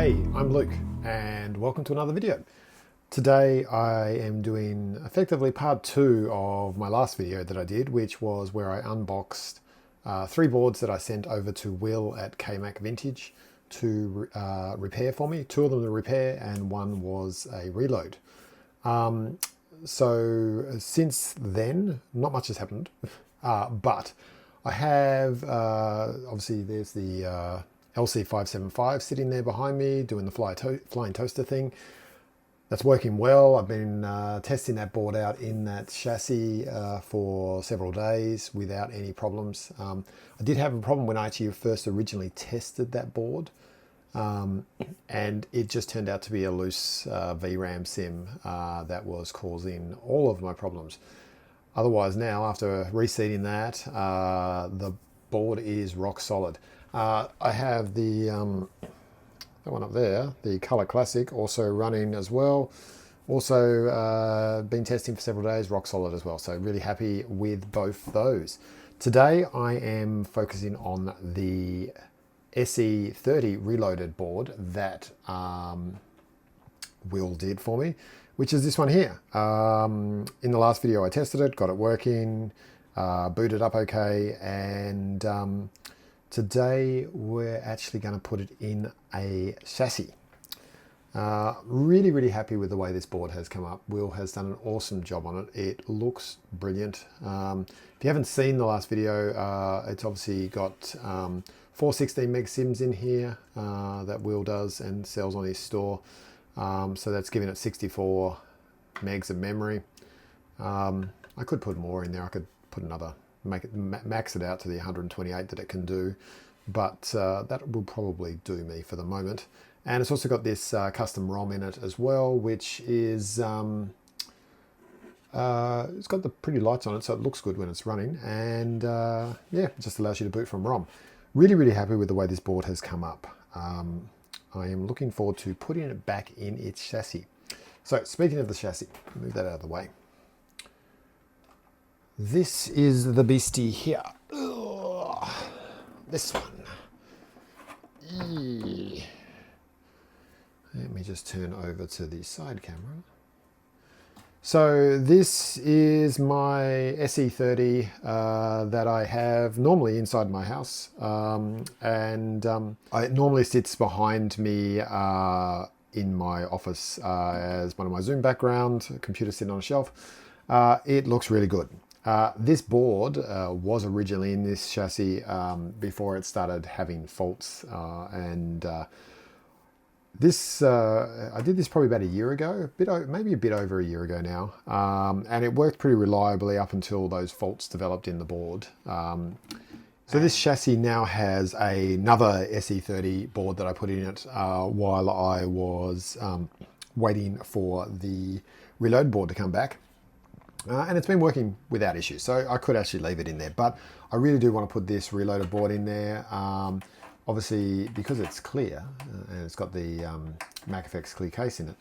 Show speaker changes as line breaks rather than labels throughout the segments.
Hey, I'm Luke and welcome to another video. Today I am doing effectively part 2 of my last video that I did, which was where I unboxed 3 boards that I sent over to Will at KMac Vintage to repair for me. 2 of them to repair and 1 was a reload. So since then, not much has happened, but I have, obviously there's the LC575 sitting there behind me doing the flying toaster thing. That's working well. I've been testing that board out in that chassis for several days without any problems. I did have a problem when I actually first originally tested that board, and it just turned out to be a loose VRAM sim that was causing all of my problems. Otherwise now, after reseating that, the board is rock solid. I have the that one up there, the Color Classic, also running as well. Also been testing for several days, rock solid as well. So really happy with both those. Today I am focusing on the SE30 Reloaded board that Will did for me, which is this one here. In the last video I tested it, got it working, booted up okay, and today we're actually going to put it in a chassis. Really happy with the way this board has come up. Will has done an awesome job on it. It looks brilliant. If you haven't seen the last video, it's obviously got 4 16 meg sims in here that Will does and sells on his store. So that's giving it 64 megs of memory. I could put more in there. I could put another, max it out to the 128 that it can do, but that will probably do me for the moment. And it's also got this custom ROM in it as well, which is it's got the pretty lights on it, so it looks good when it's running, and yeah, it just allows you to boot from ROM. Really happy with the way this board has come up. I am looking forward to putting it back in its chassis. So speaking of the chassis, move that out of the way. This is the beastie here. Ugh, this one. Eee. Let me just turn over to the side camera. So this is my SE30 that I have normally inside my house, and it normally sits behind me in my office as one of my Zoom background, computer sitting on a shelf. It looks really good. This board was originally in this chassis before it started having faults, and this I did this probably about a year ago, maybe a bit over a year ago now, and it worked pretty reliably up until those faults developed in the board. So this chassis now has another SE30 board that I put in it while I was waiting for the reload board to come back. And it's been working without issues, so I could actually leave it in there, but I really do want to put this reloaded board in there. Obviously, because it's clear and it's got the MacEffects Clear Case in it,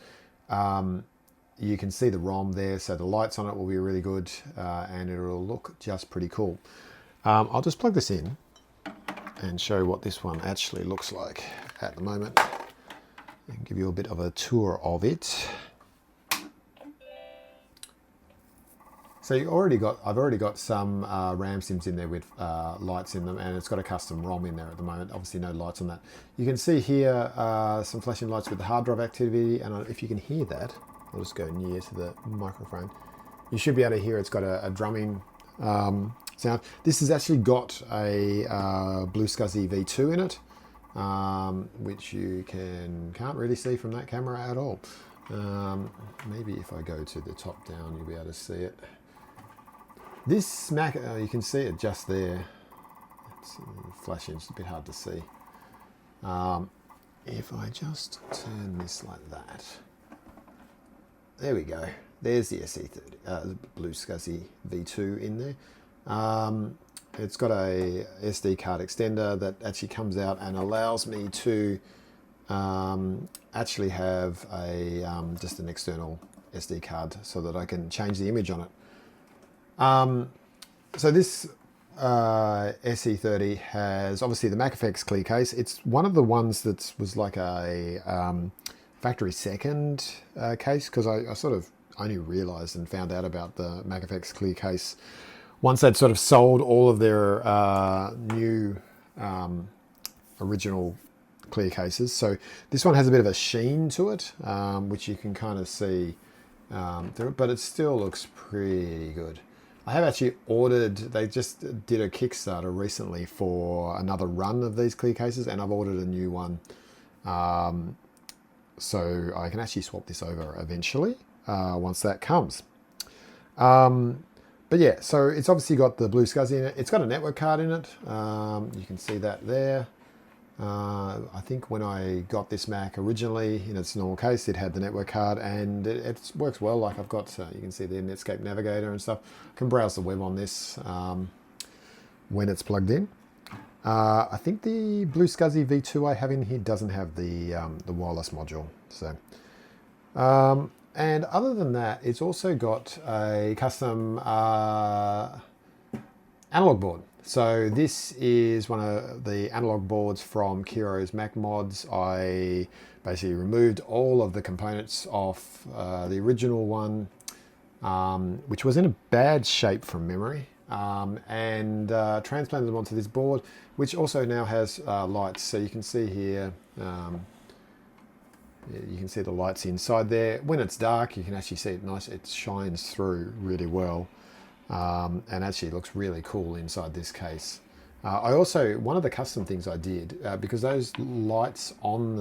you can see the ROM there, so the lights on it will be really good, and it'll look just pretty cool. I'll just plug this in and show what this one actually looks like at the moment and give you a bit of a tour of it. So I've already got some RAM sims in there with lights in them, and it's got a custom ROM in there at the moment. Obviously no lights on that. You can see here some flashing lights with the hard drive activity, and if you can hear that, I'll just go near to the microphone. You should be able to hear it's got a drumming sound. This has actually got a Blue SCSI V2 in it, which you can't really see from that camera at all. Maybe if I go to the top down, you'll be able to see it. This Mac, you can see it just there. It's flashing, it's a bit hard to see. If I just turn this like that, there we go. There's the SE30, Blue SCSI V2 in there. It's got a SD card extender that actually comes out and allows me to actually have just an external SD card so that I can change the image on it. So this SE30 has obviously the MacEffects Clear Case. It's one of the ones that was like a factory second case, because I sort of only realized and found out about the MacEffects Clear Case once they'd sort of sold all of their new original clear cases. So this one has a bit of a sheen to it, which you can kind of see through it, but it still looks pretty good. I have actually ordered, they just did a Kickstarter recently for another run of these clear cases, and I've ordered a new one. So I can actually swap this over eventually once that comes. But yeah, so it's obviously got the blue SCSI in it. It's got a network card in it. You can see that there. I think when I got this Mac originally in its normal case, it had the network card, and it works well. Like I've got, you can see the Netscape Navigator and stuff. I can browse the web on this when it's plugged in. I think the blue SCSI V2 I have in here doesn't have the wireless module. So, and other than that, it's also got a custom analog board. So this is one of the analog boards from Kiro's Mac Mods. I basically removed all of the components off the original one, which was in a bad shape from memory, and transplanted them onto this board, which also now has lights. So you can see here, you can see the lights inside there. When it's dark, you can actually see it nice. It shines through really well. And actually looks really cool inside this case. I also, one of the custom things I did, because those lights on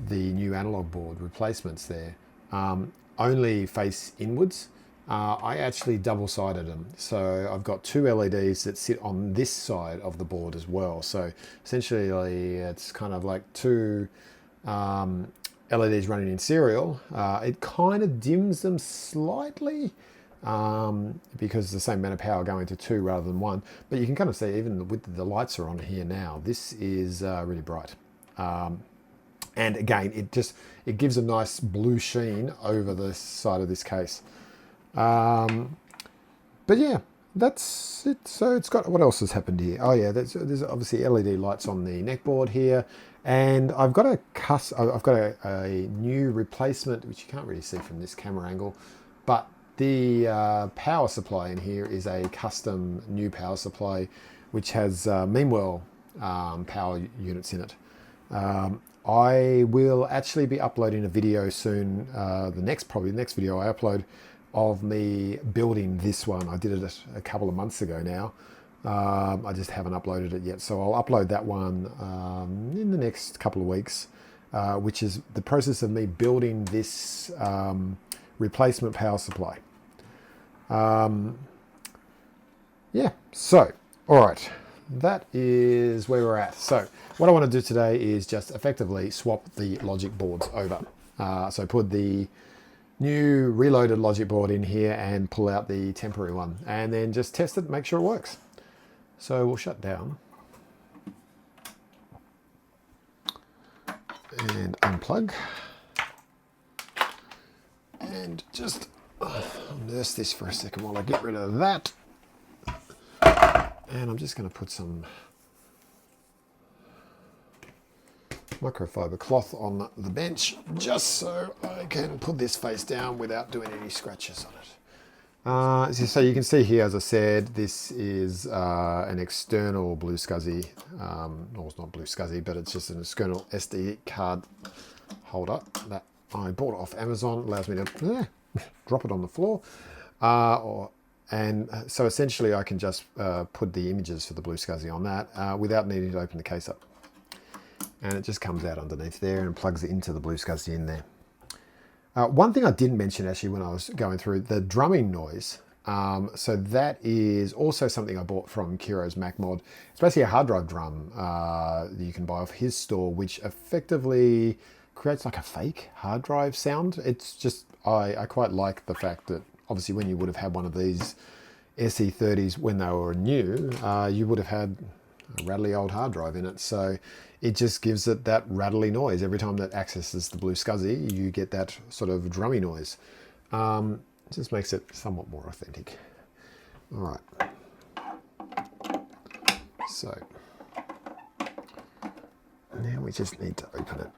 the new analog board replacements there only face inwards, I actually double-sided them. So I've got two LEDs that sit on this side of the board as well. So essentially it's kind of like two LEDs running in serial. It kind of dims them slightly, because the same amount of power going to two rather than one, but you can kind of see even with the lights are on here now, this is really bright, and again it gives a nice blue sheen over the side of this case. But yeah, that's it. So it's got, what else has happened here? Oh yeah, there's obviously LED lights on the neck board here, and I've got a new replacement, which you can't really see from this camera angle, but the power supply in here is a custom new power supply, which has Meanwell power units in it. I will actually be uploading a video soon, probably the next video I upload, of me building this one. I did it a couple of months ago now. I just haven't uploaded it yet, so I'll upload that one in the next couple of weeks, which is the process of me building this replacement power supply. Yeah, so, all right, that is where we're at. So what I want to do today is just effectively swap the logic boards over. So put the new reloaded logic board in here and pull out the temporary one, and then just test it, make sure it works. So we'll shut down and unplug, and just I'll nurse this for a second while I get rid of that. And I'm just going to put some microfiber cloth on the bench just so I can put this face down without doing any scratches on it. So you can see here, as I said, this is an external blue SCSI. No, it's not blue SCSI, but it's just an external SD card holder that I bought off Amazon. Allows me to drop it on the floor, and so essentially I can just put the images for the blue SCSI on that without needing to open the case up, and it just comes out underneath there and plugs it into the blue SCSI in there. One thing I didn't mention actually when I was going through the drumming noise, so that is also something I bought from Kiro's Mac Mod. It's basically a hard drive drum that you can buy off his store, which effectively creates like a fake hard drive sound. It's just, I quite like the fact that obviously when you would have had one of these SE30s when they were new, you would have had a rattly old hard drive in it. So it just gives it that rattly noise. Every time that accesses the blue SCSI, you get that sort of drummy noise. It just makes it somewhat more authentic. All right. So now we just need to open it.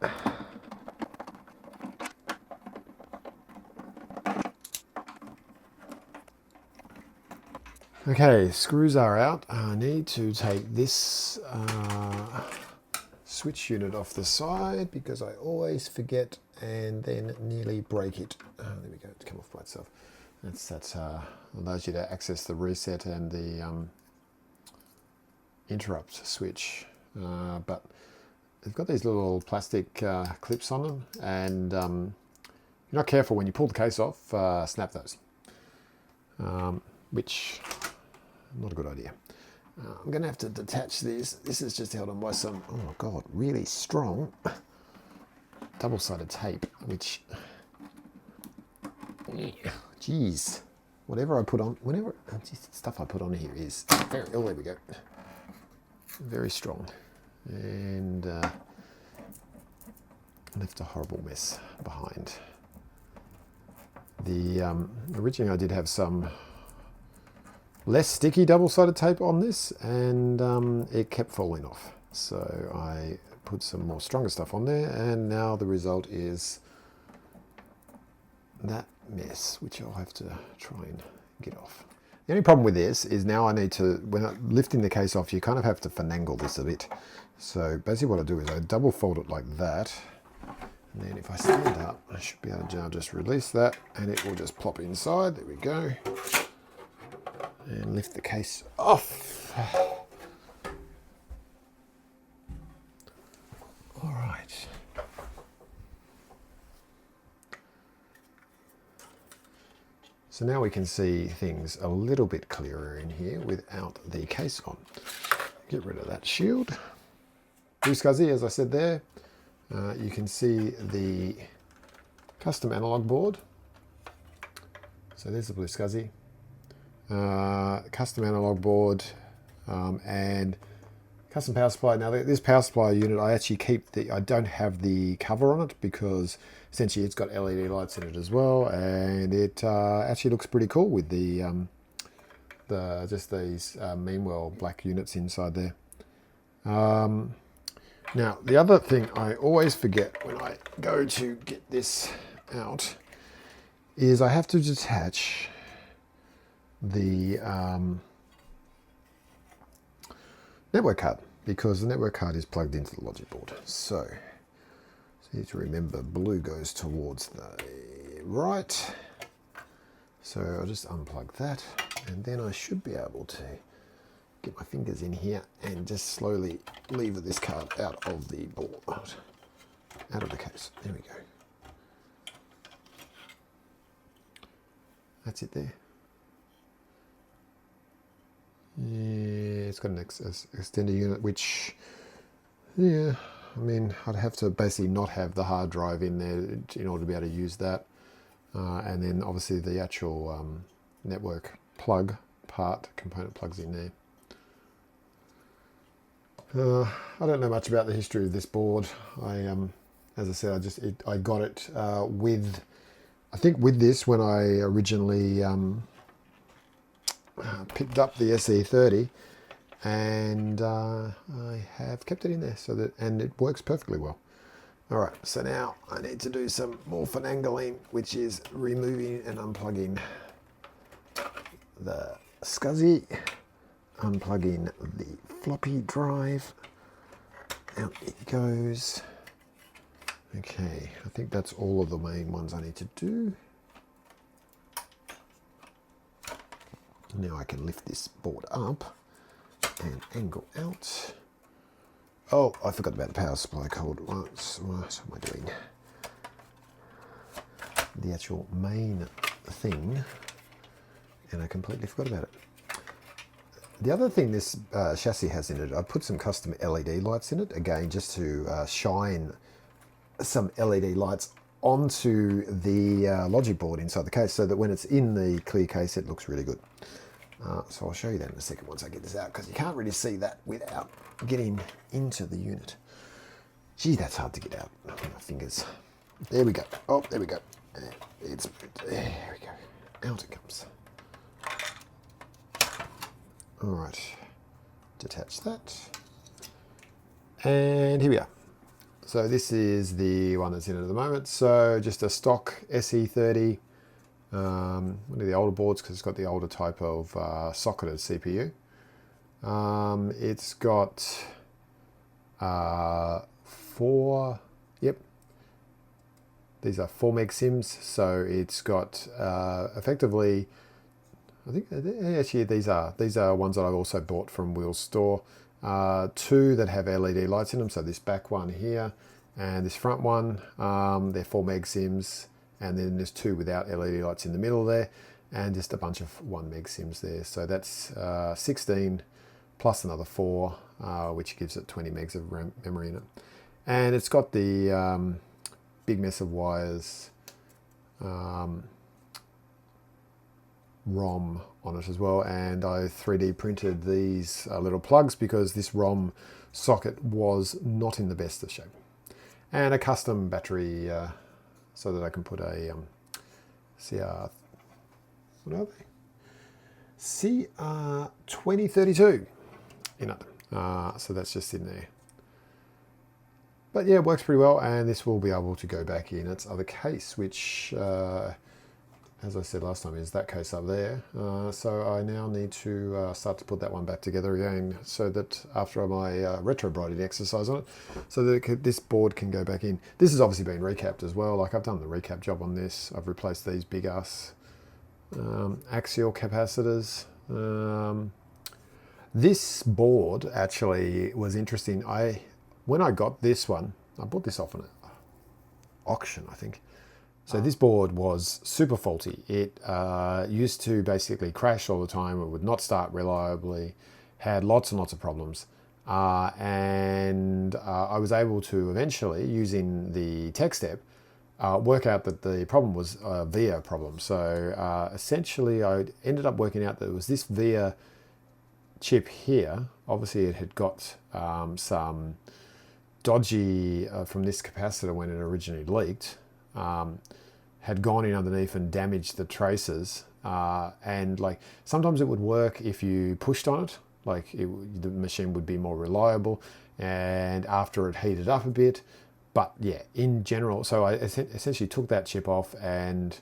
Okay, screws are out. I need to take this switch unit off the side because I always forget and then nearly break it. There we go, it's come off by itself. That allows you to access the reset and the interrupt switch. But they've got these little plastic clips on them, and if you're not careful when you pull the case off, snap those. Which not a good idea. I'm going to have to detach these. This is just held on by some, oh my god, really strong double-sided tape, which, geez, whatever I put on, stuff I put on here is very, oh, there we go, very strong, and left a horrible mess behind. Originally I did have some less sticky double-sided tape on this, and it kept falling off. So I put some more stronger stuff on there, and now the result is that mess, which I'll have to try and get off. The only problem with this is now I need to, when I'm lifting the case off, you kind of have to finagle this a bit. So basically what I do is I double fold it like that, and then if I stand up, I should be able to now just release that, and it will just plop inside. There we go. And lift the case off. All right. So now we can see things a little bit clearer in here without the case on. Get rid of that shield. Blue SCSI, as I said there. You can see the custom analog board. So there's the Blue SCSI. Custom analog board and custom power supply. Now this power supply unit, I actually keep I don't have the cover on it because essentially it's got LED lights in it as well, and it actually looks pretty cool with just these Meanwell black units inside there. Now the other thing I always forget when I go to get this out is I have to detach the network card, because the network card is plugged into the logic board. So you need to remember blue goes towards the right. So I'll just unplug that, and then I should be able to get my fingers in here and just slowly lever this card out of the board, out of the case. There we go. That's it there. Yeah, it's got an extender unit, which, yeah, I mean, I'd have to basically not have the hard drive in there in order to be able to use that. And then obviously the actual network plug component plugs in there. I don't know much about the history of this board. As I said, I got it with, I think with this when I originally picked up the SE30, and I have kept it in there and it works perfectly well. All right, so now I need to do some more finagling, which is removing and unplugging the SCSI, unplugging the floppy drive. Out it goes. Okay, I think that's all of the main ones I need to do. Now I can lift this board up and angle out. Oh, I forgot about the power supply cord. What am I doing? The actual main thing, and I completely forgot about it. The other thing this chassis has in it, I put some custom LED lights in it, again, just to shine some LED lights onto the logic board inside the case, so that when it's in the clear case, it looks really good. So I'll show you that in a second once I get this out, because you can't really see that without getting into the unit. Gee, that's hard to get out. My fingers. There we go. Oh, there we go. There we go. Out it comes. All right. detach that. And here we are. So this is the one that's in it at the moment. So just a stock SE30, one of the older boards because it's got the older type of socketed CPU. It's got 4, yep, these are 4 meg sims. So it's got effectively, I think actually these are ones that I've also bought from Will's store. 2 that have LED lights in them. So this back one here and this front one, they're 4 meg sims, and then there's 2 without LED lights in the middle there, and just a bunch of 1 meg sims there. So that's 16 plus another 4, which gives it 20 megs of memory in it. And it's got the big mess of wires ROM on it as well, and I 3D printed these little plugs because this ROM socket was not in the best of shape. And a custom battery so that I can put a CR, what are they? CR2032 in it. So that's just in there. But yeah, it works pretty well, and this will be able to go back in its other case, which as I said last time, is that case up there. So I now need to start to put that one back together again, so that after my retro-brighting exercise on it, so that this board can go back in. This has obviously been recapped as well. Like, I've done the recap job on this. I've replaced these big ass axial capacitors. This board actually was interesting. When I got this one, I bought this off an auction, I think. So this board was super faulty. It used to basically crash all the time. It would not start reliably, had lots and lots of problems. And I was able to eventually, using the tech step, work out that the problem was a VIA problem. So essentially I ended up working out that it was this VIA chip here. Obviously it had got some dodgy from this capacitor when it originally leaked. Had gone in underneath and damaged the traces, and like sometimes it would work if you pushed on it, like the machine would be more reliable, and after it heated up a bit. But yeah, in general, so I essentially took that chip off, and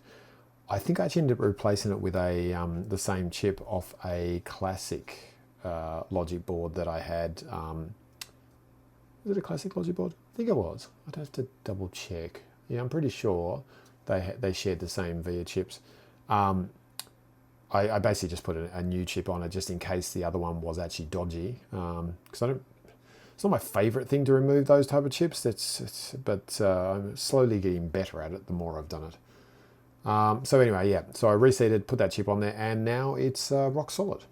I think I actually ended up replacing it with a the same chip off a classic logic board that I had. Was it a classic logic board? I think it was. I'd have to double check. Yeah, I'm pretty sure they shared the same VIA chips. I basically just put a new chip on it just in case the other one was actually dodgy. Because it's not my favourite thing to remove those type of chips. But I'm slowly getting better at it the more I've done it. So anyway, yeah. So I reseated, put that chip on there, and now it's rock solid.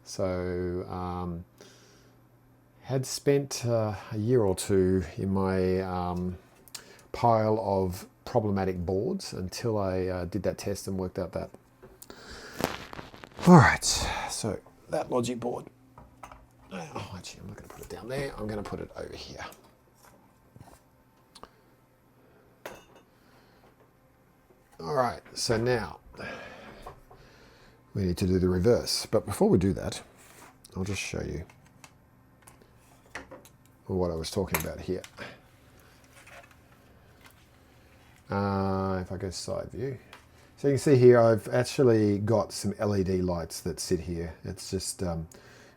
So had spent a year or two in my pile of problematic boards until I did that test and worked out that. All right, so that logic board. Oh, actually, I'm not going to put it down there. I'm going to put it over here. All right, so now we need to do the reverse. But before we do that, I'll just show you what I was talking about here. If I go side view, so you can see here I've actually got some LED lights that sit here. It's just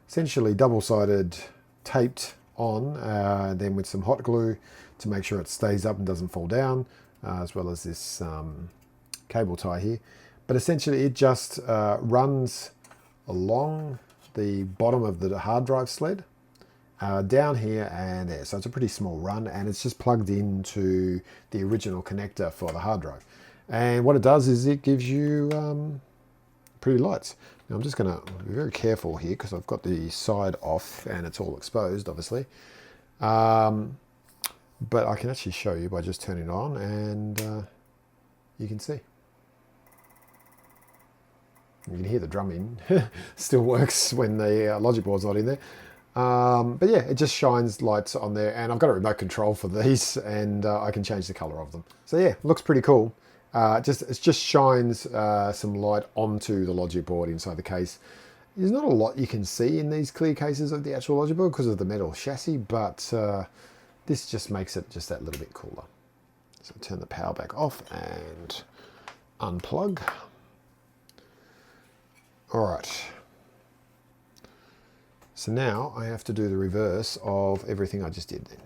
essentially double-sided, taped on, then with some hot glue to make sure it stays up and doesn't fall down, as well as this cable tie here. But essentially it just runs along the bottom of the hard drive sled, down here and there. So it's a pretty small run, and it's just plugged into the original connector for the hard drive. And what it does is it gives you pretty lights. Now I'm just going to be very careful here because I've got the side off and it's all exposed, obviously. But I can actually show you by just turning it on, and you can see. You can hear the drumming. Still works when the logic board's not in there. But yeah, it just shines lights on there, and I've got a remote control for these, and I can change the color of them. So yeah, looks pretty cool. It just shines some light onto the logic board inside the case, There's not a lot you can see in these clear cases of the actual logic board because of the metal chassis, but this just makes it just that little bit cooler. So turn the power back off and unplug. All right. So now I have to do the reverse of everything I just did then.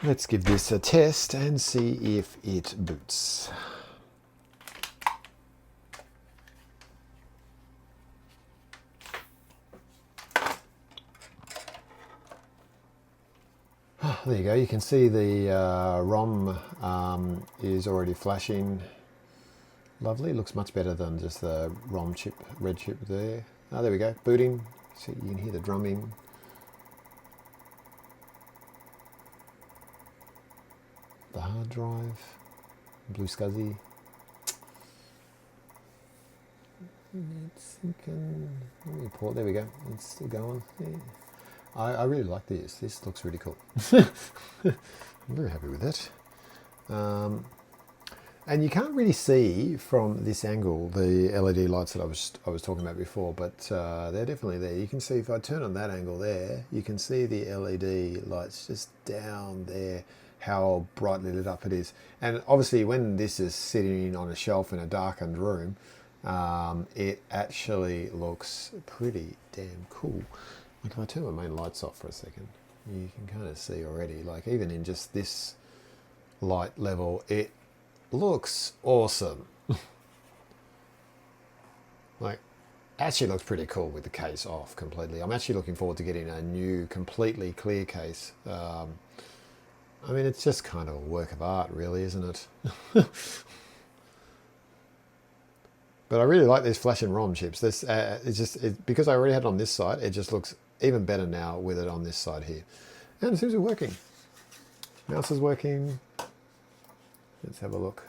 Let's give this a test and see if it boots. There you go, you can see the ROM is already flashing. Lovely, looks much better than just the ROM chip, red chip there. Oh, there we go, booting. So you can hear the drumming. The hard drive, blue SCSI. It's report. There we go. It's still going. Yeah. I really like this. This looks really cool. I'm very happy with it. And you can't really see from this angle the LED lights that I was talking about before, but they're definitely there. You can see if I turn on that angle there, you can see the LED lights just down there, how brightly lit up it is. And obviously when this is sitting on a shelf in a darkened room, it actually looks pretty damn cool. Like if I turn my main lights off for a second, you can kind of see already, like even in just this light level, it looks awesome. Like, actually looks pretty cool with the case off completely. I'm actually looking forward to getting a new completely clear case. I mean, it's just kind of a work of art, really, isn't it? But I really like these flash and ROM chips. This because I already had it on this side, it just looks even better now with it on this side here. And it seems to be working. Mouse is working. Let's have a look.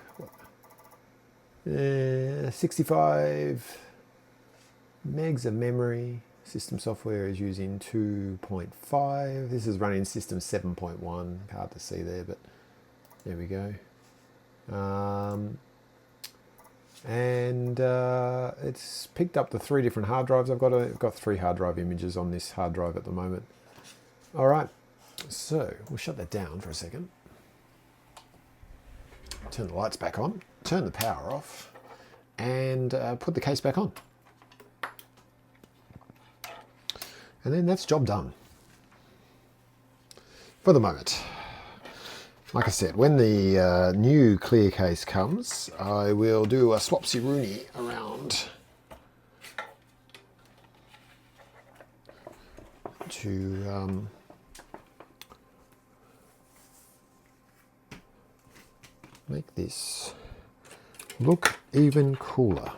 65 megs of memory. System software is using 2.5. This is running system 7.1. Hard to see there, but there we go. It's picked up the 3 different hard drives. I've got 3 hard drive images on this hard drive at the moment. All right, so we'll shut that down for a second. Turn the lights back on, turn the power off, and put the case back on. And then that's job done. For the moment. Like I said, when the new clear case comes, I will do a swapsy rooney around to make this look even cooler.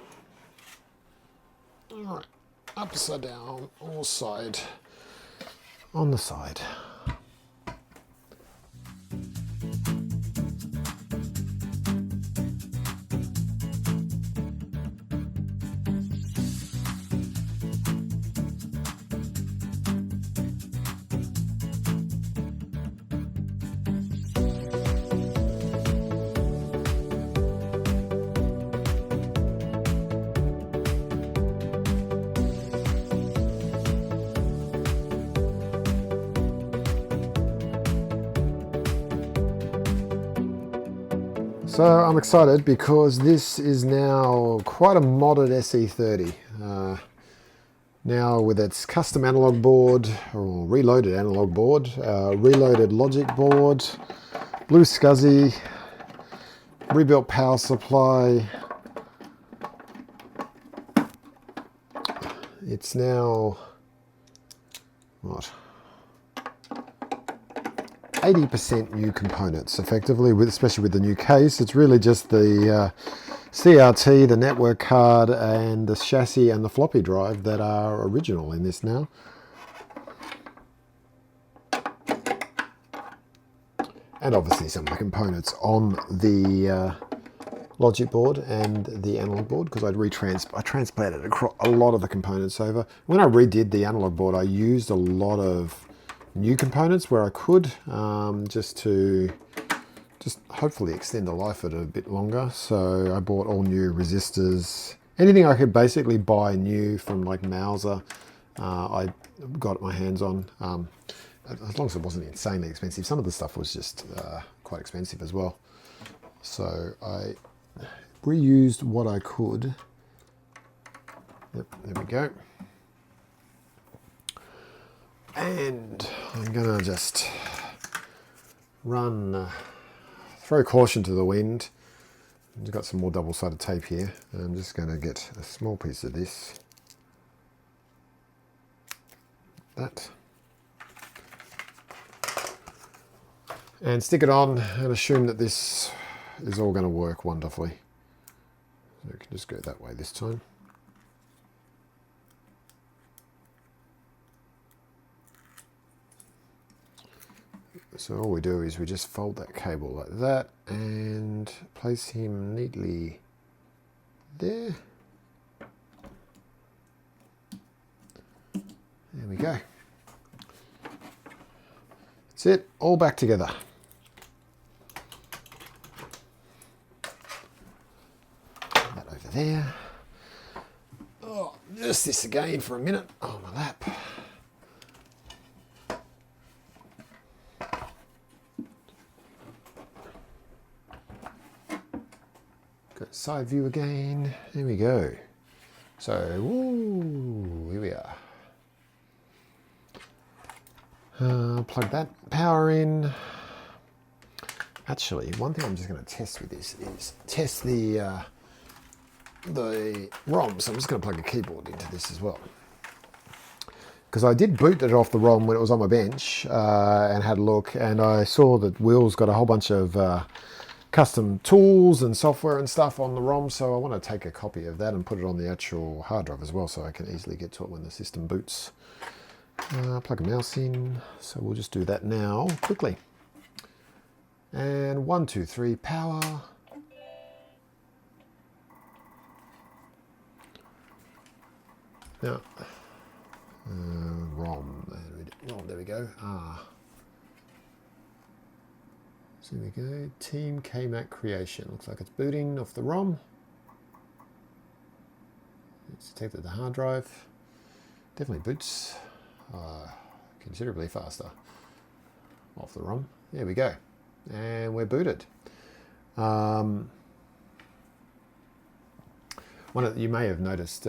All right, upside down, or side, on the side. So I'm excited because this is now quite a modded SE30. Now with its custom analog board, or reloaded analog board, reloaded logic board, blue SCSI, rebuilt power supply, it's now, what, 80% new components, effectively, especially with the new case. It's really just the CRT, the network card, and the chassis and the floppy drive that are original in this now. And obviously some of the components on the logic board and the analog board, because I transplanted a lot of the components over. When I redid the analog board, I used a lot of new components where I could, just to hopefully extend the life of it a bit longer. So I bought all new resistors, anything I could basically buy new from like Mauser, I got my hands on, as long as it wasn't insanely expensive. Some of the stuff was just quite expensive as well. So I reused what I could. Yep, there we go. And I'm gonna just run, throw caution to the wind. I've got some more double-sided tape here. I'm just gonna get a small piece of this. That. And stick it on and assume that this is all going to work wonderfully. So we can just go that way this time. So all we do is we just fold that cable like that and place him neatly there. There we go. That's it, all back together. That over there. Oh, just this again for a minute on my lap. Go side view again. There we go. So, ooh, here we are. Plug that power in. Actually, one thing I'm just going to test with this is test the ROM. So I'm just going to plug a keyboard into this as well. Because I did boot it off the ROM when it was on my bench and had a look, and I saw that Will's got a whole bunch of custom tools and software and stuff on the ROM, so I want to take a copy of that and put it on the actual hard drive as well, so I can easily get to it when the system boots. Plug a mouse in, so we'll just do that now quickly. And 1, 2, 3, power. Now, ROM, there we go. So there we go, Team KMac Creation. Looks like it's booting off the ROM. It's detected the hard drive. Definitely boots considerably faster off the ROM. There we go. And we're booted. You may have noticed,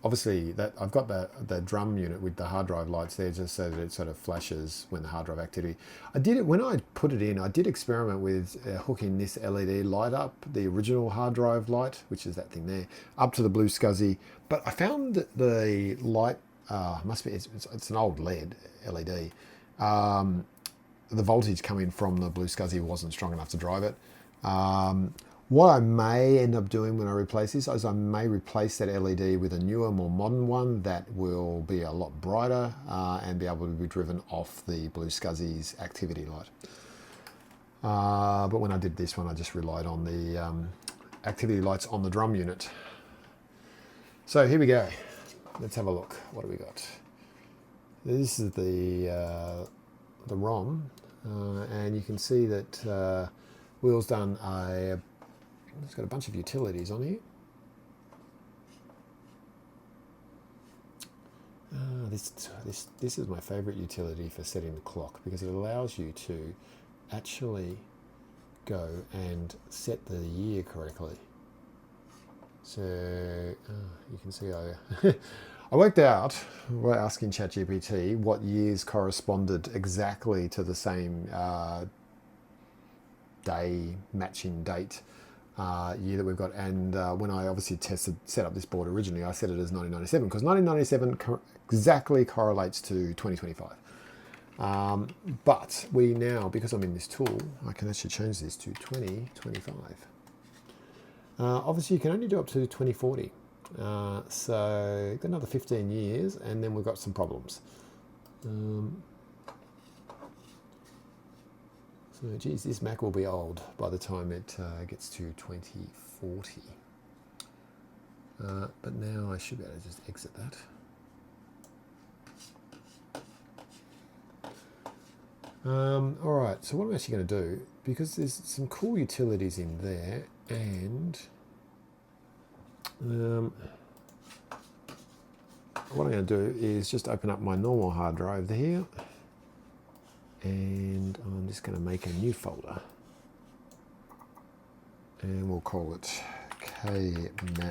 obviously, that I've got the drum unit with the hard drive lights there just so that it sort of flashes when the hard drive activity. I did it, when I put it in, I did experiment with hooking this LED light up, the original hard drive light, which is that thing there, up to the blue SCSI. But I found that the light, it's an old LED. The voltage coming from the blue SCSI wasn't strong enough to drive it. What I may end up doing when I replace this is I may replace that LED with a newer, more modern one that will be a lot brighter and be able to be driven off the blue SCSI's activity light. But when I did this one, I just relied on the activity lights on the drum unit. So here we go. Let's have a look. What do we got? This is the ROM, and you can see that Will's done it's got a bunch of utilities on here. This is my favorite utility for setting the clock, because it allows you to actually go and set the year correctly. So you can see I worked out, by asking ChatGPT, what years corresponded exactly to the same day, matching date year that we've got. And when I obviously set up this board originally, I set it as 1997 because 1997 exactly correlates to 2025. But we now, because I'm in this tool, I can actually change this to 2025. Obviously, you can only do up to 2040. So got another 15 years, and then we've got some problems. So, geez, this Mac will be old by the time it gets to 2040. But now I should be able to just exit that. All right, so what I'm actually going to do, because there's some cool utilities in there, and what I'm going to do is just open up my normal hard drive here, and I'm just going to make a new folder, and we'll call it KMacROM.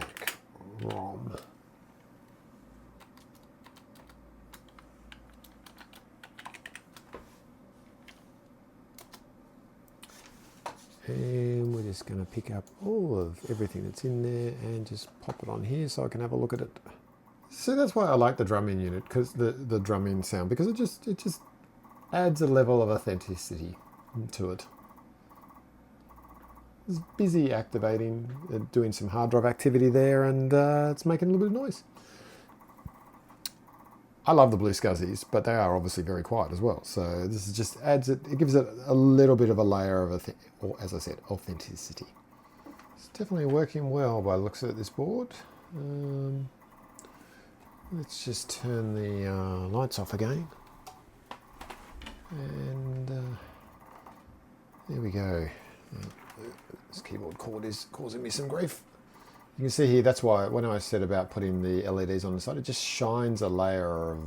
And we're just going to pick up all of everything that's in there and just pop it on here so I can have a look at it. So that's why I like the drum-in unit, because the drum-in sound, because it just adds a level of authenticity to it. It's busy activating, doing some hard drive activity there, and it's making a little bit of noise. I love the blue scuzzies, but they are obviously very quiet as well. So this is just adds it. It gives it a little bit of a layer of, or as I said, authenticity. It's definitely working well by the looks of this board. Let's just turn the lights off again, and there we go. This keyboard cord is causing me some grief. You can see here, that's why when I said about putting the LEDs on the side, it just shines a layer of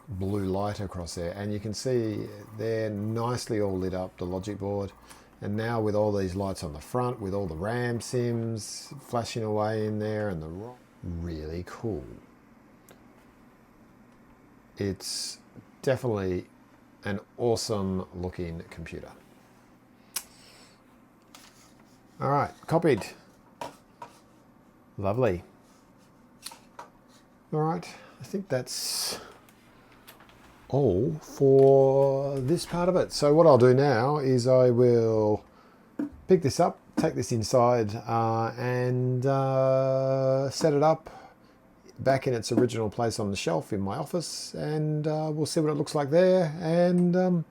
blue light across there. And you can see they're nicely all lit up, the logic board. And now with all these lights on the front, with all the RAM sims flashing away in there, and the really cool. It's definitely an awesome looking computer. All right, copied. Lovely. All right, I think that's all for this part of it. So what I'll do now is I will pick this up, take this inside and set it up back in its original place on the shelf in my office, and we'll see what it looks like there, and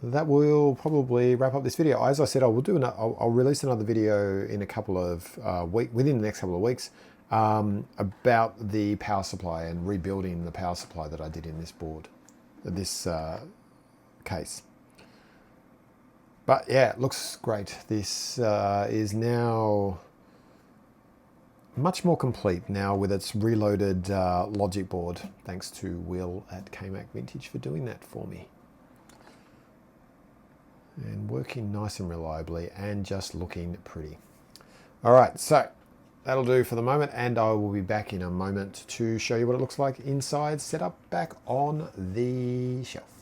that will probably wrap up this video. As I said, I'll release another video in a couple of within the next couple of weeks about the power supply and rebuilding the power supply that I did in this board, this case. But yeah, it looks great. This is now much more complete now with its reloaded logic board. Thanks to Will at KMac Vintage for doing that for me. And working nice and reliably and just looking pretty. All right, so that'll do for the moment, and I will be back in a moment to show you what it looks like inside, set up back on the shelf.